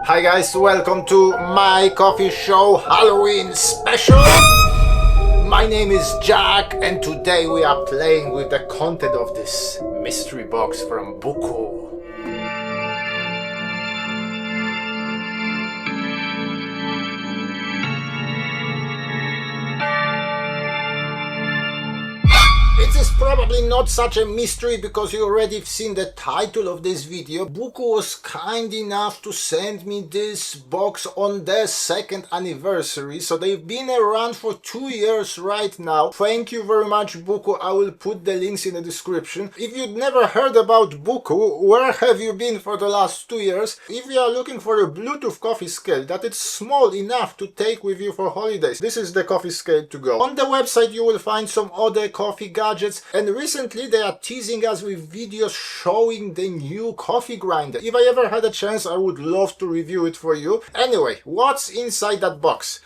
Hi guys, welcome to my coffee show Halloween special. My name is Jack and today we are playing with the content of this mystery box from Bookoo. It is probably not such a mystery because you already seen the title of this video. Bookoo was kind enough to send me this box on their second anniversary, so they've been around for 2 years right now. Thank you very much, Bookoo. I will put the links in the description. If you've never heard about Bookoo, where have you been for the last 2 years? If you are looking for a Bluetooth coffee scale that is small enough to take with you for holidays, this is the coffee scale to go. On the website you will find some other coffee gadgets, and recently they are teasing us with videos showing the new coffee grinder. If I ever had a chance, I would love to review it for you. Anyway, what's inside that box?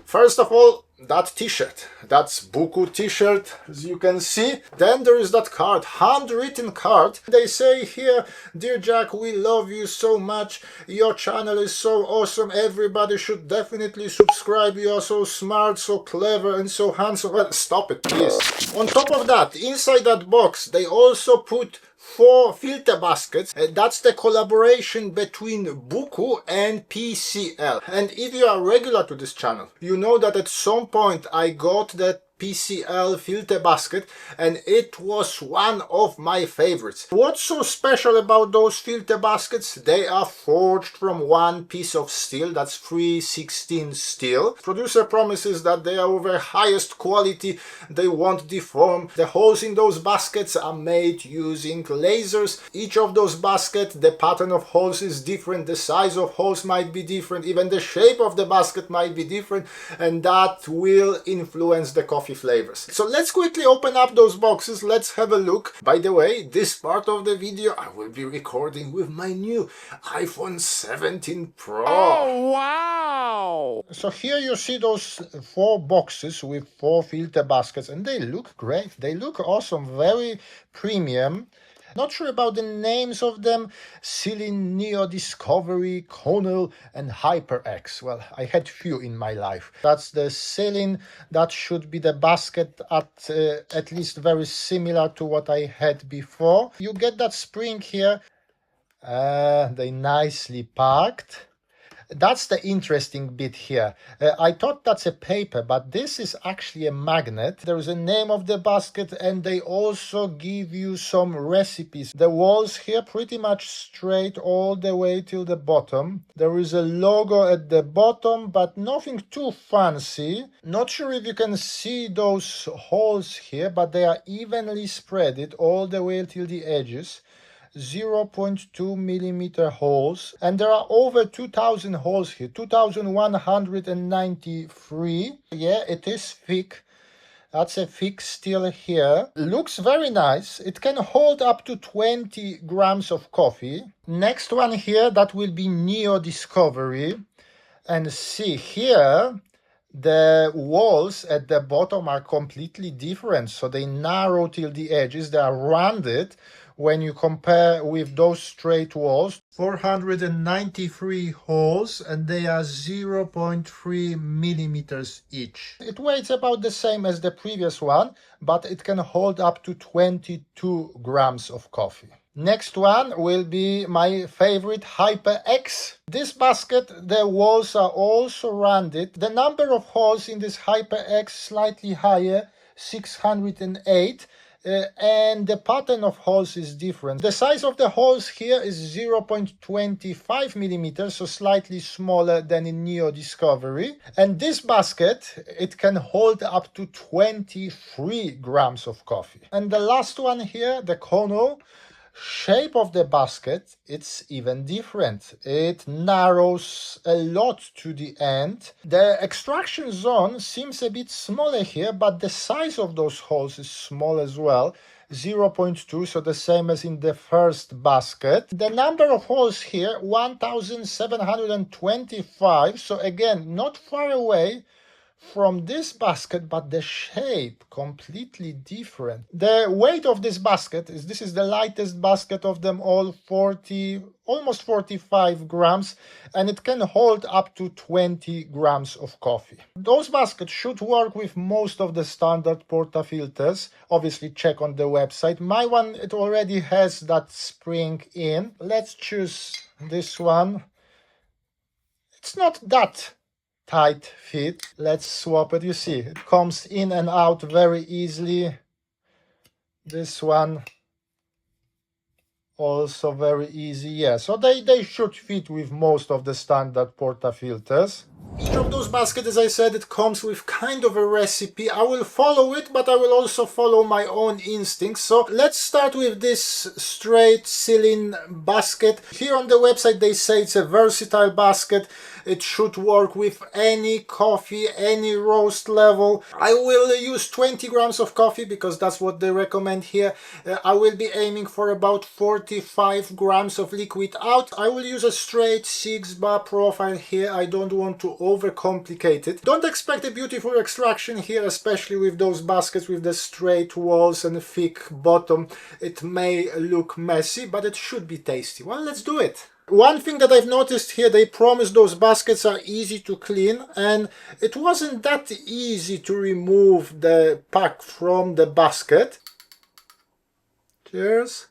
First of all, that t-shirt. That's Bookoo t-shirt, as you can see. Then there is that card, handwritten card. They say here, "Dear Jack, we love you so much. Your channel is so awesome. Everybody should definitely subscribe. You are so smart, so clever, and so handsome." Well, stop it, please. On top of that, inside that box, they also put 4 filter baskets. That's the collaboration between Bookoo and PCL. And if you are regular to this channel, you know that at some point I got that PCL filter basket and it was one of my favorites. What's so special about those filter baskets? They are forged from one piece of steel, that's 316 steel. Producer promises that they are of the highest quality, they won't deform. The holes in those baskets are made using lasers. Each of those baskets, the pattern of holes is different, the size of holes might be different, even the shape of the basket might be different, and that will influence the coffee flavors. So let's quickly open up those boxes. Let's have a look. By the way, this part of the video I will be recording with my new iPhone 17 Pro. Oh, wow! So here you see those 4 boxes with 4 filter baskets, and they look great. They look awesome, very premium. Not sure about the names of them. Cylin, NeoDiscovery, ConeL, and HyperX. Well, I had few in my life. That's the Cylin. That should be the basket at least very similar to what I had before. You get that spring here. They nicely packed. That's the interesting bit here. I thought that's a paper, but this is actually a magnet. There is a name of the basket and they also give you some recipes. The walls here pretty much straight all the way till the bottom. There is a logo at the bottom, but nothing too fancy. Not sure if you can see those holes here, but they are evenly spread all the way till the edges. 0.2 millimeter holes, and there are over 2,000 holes here, 2,193. Yeah, it is thick. That's a thick steel here. Looks very nice. It can hold up to 20 grams of coffee. Next one here, that will be NeoDiscovery. And see here, the walls at the bottom are completely different. So they narrow till the edges. They are rounded. When you compare with those straight walls, 493 holes, and they are 0.3 millimeters each. It weighs about the same as the previous one, but it can hold up to 22 grams of coffee. Next one will be my favorite, HyperX. This basket, the walls are also rounded. The number of holes in this HyperX slightly higher, 608. And the pattern of holes is different. The size of the holes here is 0.25 millimeters, so slightly smaller than in NeoDiscovery. And this basket, it can hold up to 23 grams of coffee. And the last one here, the ConeL. Shape of the basket, it's even different. It narrows a lot to the end. The extraction zone seems a bit smaller here, but the size of those holes is small as well. 0.2, so the same as in the first basket. The number of holes here, 1,725, so again, not far away from this basket, but the shape completely different. The weight of this basket is, this is the lightest basket of them all, 40, almost 45 grams, and it can hold up to 20 grams of coffee. Those baskets should work with most of the standard portafilters. Obviously check on the website. My one, it already has that spring in. Let's choose this one. It's not that tight fit. Let's swap it. You see, it comes in and out very easily. This one also very easy. Yeah, so they should fit with most of the standard portafilters. Each of those baskets, as I said, it comes with kind of a recipe. I will follow it, but I will also follow my own instincts. So let's start with this straight Cylin basket. Here on the website they say it's a versatile basket. It should work with any coffee, any roast level. I will use 20 grams of coffee because that's what they recommend here. I will be aiming for about 45 grams of liquid out. I will use a straight 6-bar profile here. I don't want to overcomplicate it. Don't expect a beautiful extraction here, especially with those baskets with the straight walls and a thick bottom. It may look messy, but it should be tasty. Well, let's do it. One thing that I've noticed here, they promise those baskets are easy to clean, and it wasn't that easy to remove the pack from the basket. Cheers.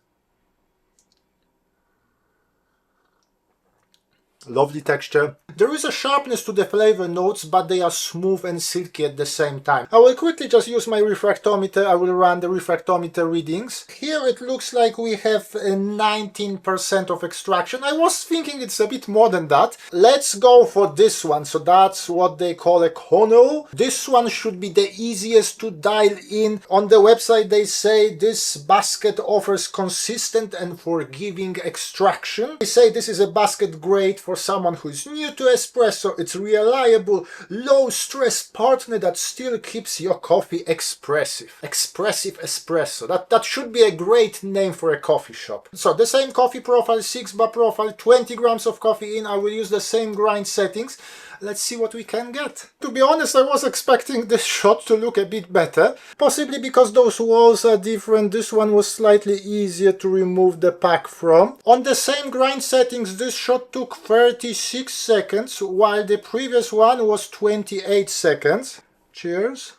Lovely texture. There is a sharpness to the flavor notes, but they are smooth and silky at the same time. I will quickly just use my refractometer. I will run the refractometer readings. Here it looks like we have 19% of extraction. I was thinking it's a bit more than that. Let's go for this one. So that's what they call a ConeL. This one should be the easiest to dial in. On the website they say this basket offers consistent and forgiving extraction. They say this is a basket great for someone who is new to espresso. It's reliable, low stress partner that still keeps your coffee expressive. Expressive espresso. That should be a great name for a coffee shop. So the same coffee profile, 6-bar profile, 20 grams of coffee in. I will use the same grind settings. Let's see what we can get. To be honest, I was expecting this shot to look a bit better. Possibly because those walls are different. This one was slightly easier to remove the pack from. On the same grind settings, this shot took 36 seconds, while the previous one was 28 seconds. Cheers.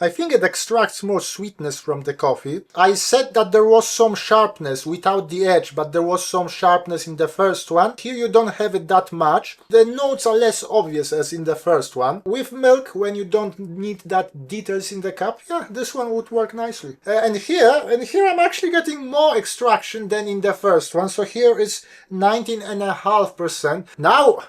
I think it extracts more sweetness from the coffee. I said that there was some sharpness without the edge, but there was some sharpness in the first one. Here you don't have it that much. The notes are less obvious as in the first one. With milk, when you don't need that details in the cup, yeah, this one would work nicely. And here I'm actually getting more extraction than in the first one. So here is 19.5%. Now,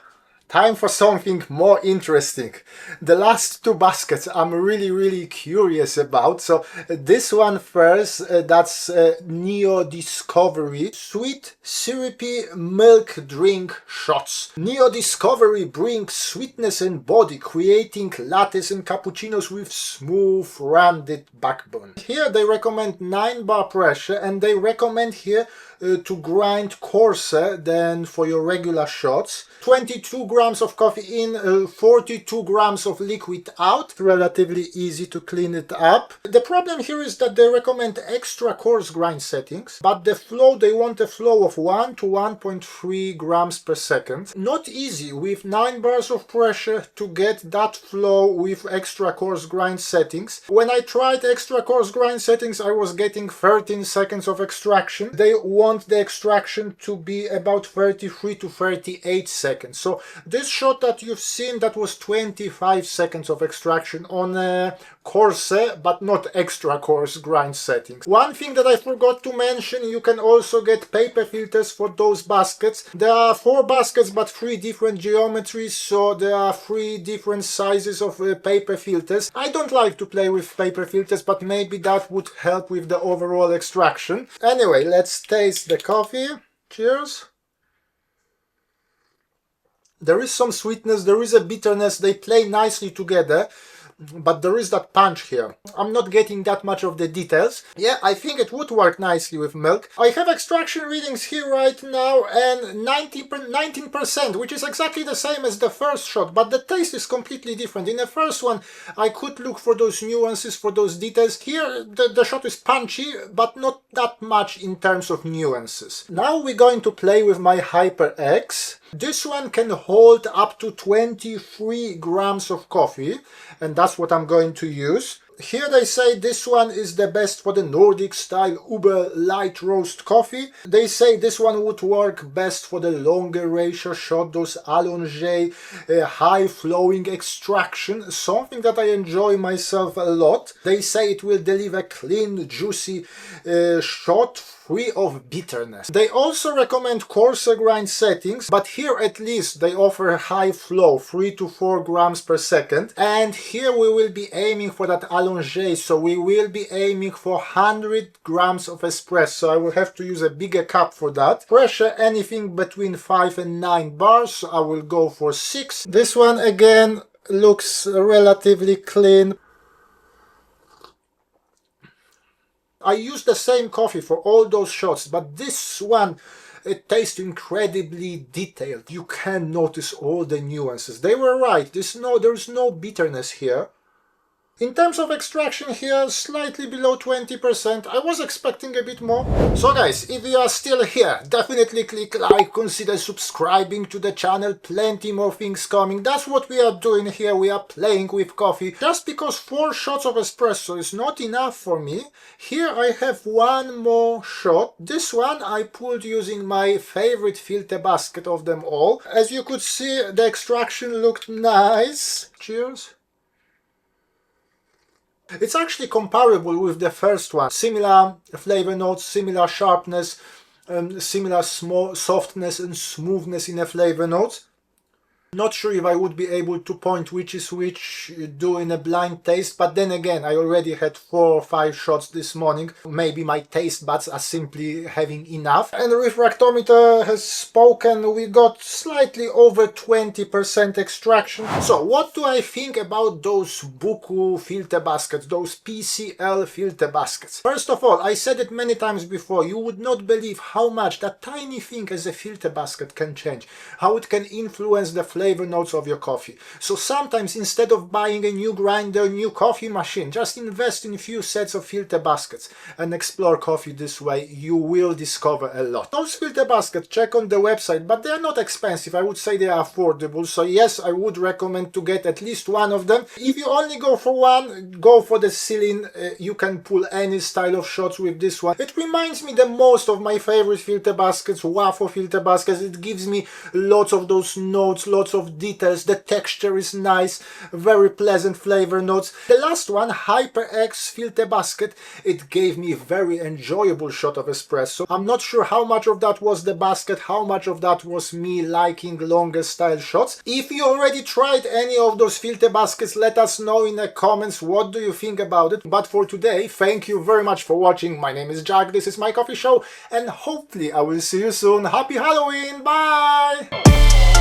time for something more interesting. The last two baskets I'm really curious about. So this one first, that's NeoDiscovery sweet syrupy milk drink shots. NeoDiscovery brings sweetness and body, creating lattes and cappuccinos with smooth rounded backbone. Here they recommend 9-bar pressure, and they recommend here to grind coarser than for your regular shots. 22 grams of coffee in, 42 grams of liquid out. Relatively easy to clean it up. The problem here is that they recommend extra coarse grind settings, but the flow, they want a flow of 1 to 1.3 grams per second. Not easy with 9 bars of pressure to get that flow with extra coarse grind settings. When I tried extra coarse grind settings, I was getting 13 seconds of extraction. They want the extraction to be about 33 to 38 seconds. So this shot that you've seen, that was 25 seconds of extraction on a coarse but not extra coarse grind settings. One thing that I forgot to mention, you can also get paper filters for those baskets. There are 4 baskets but 3 different geometries, so there are 3 different sizes of paper filters. I don't like to play with paper filters, but maybe that would help with the overall extraction. Anyway, let's taste the coffee. Cheers. There is some sweetness, there is a bitterness, they play nicely together. but there is that punch here. I'm not getting that much of the details. Yeah, I think it would work nicely with milk. I have extraction readings here right now and 19%, which is exactly the same as the first shot, but the taste is completely different. In the first one, I could look for those nuances, for those details. Here, the shot is punchy, but not that much in terms of nuances. Now we're going to play with my HyperX. This one can hold up to 23 grams of coffee, and that's what I'm going to use. Here they say this one is the best for the Nordic style uber light roast coffee. They say this one would work best for the longer ratio shot, those allongé, high flowing extraction, something that I enjoy myself a lot. They say it will deliver clean, juicy shot free of bitterness. They also recommend coarser grind settings, but here at least they offer high flow, 3 to 4 grams per second. And here we will be aiming for that allongé, so we will be aiming for 100 grams of espresso. I will have to use a bigger cup for that. Pressure anything between 5 and 9 bars, so I will go for 6. This one again looks relatively clean. I use the same coffee for all those shots, but this one, it tastes incredibly detailed. You can notice all the nuances. They were right. There's no bitterness here. In terms of extraction here, slightly below 20%. I was expecting a bit more. So guys, if you are still here, definitely click like, consider subscribing to the channel. Plenty more things coming. That's what we are doing here. We are playing with coffee. Just because 4 shots of espresso is not enough for me, here I have one more shot. This one I pulled using my favorite filter basket of them all. As you could see, the extraction looked nice. Cheers. It's actually comparable with the first one. Similar flavor notes, similar sharpness, similar small softness and smoothness in the flavor notes. Not sure if I would be able to point which is which doing a blind taste, but then again, I already had 4 or 5 shots this morning. Maybe my taste buds are simply having enough. And the refractometer has spoken. We got slightly over 20% extraction. So what do I think about those Bookoo filter baskets, those PCL filter baskets? First of all, I said it many times before, you would not believe how much that tiny thing as a filter basket can change, how it can influence the flavor notes of your coffee. So sometimes instead of buying a new grinder, new coffee machine, just invest in a few sets of filter baskets and explore coffee this way. You will discover a lot. Those filter baskets, check on the website, but they are not expensive. I would say they are affordable. So yes, I would recommend to get at least one of them. If you only go for one, go for the Cylin. You can pull any style of shots with this one. It reminds me the most of my favorite filter baskets, waffle filter baskets. It gives me lots of those notes, lots of details. The texture is nice, very pleasant flavor notes. The last one, HyperX filter basket, it gave me a very enjoyable shot of espresso. I'm not sure how much of that was the basket, how much of that was me liking longer style shots. If you already tried any of those filter baskets, let us know in the comments what do you think about it. But for today, thank you very much for watching. My name is Jack, this is my coffee show, and hopefully I will see you soon. Happy Halloween, bye!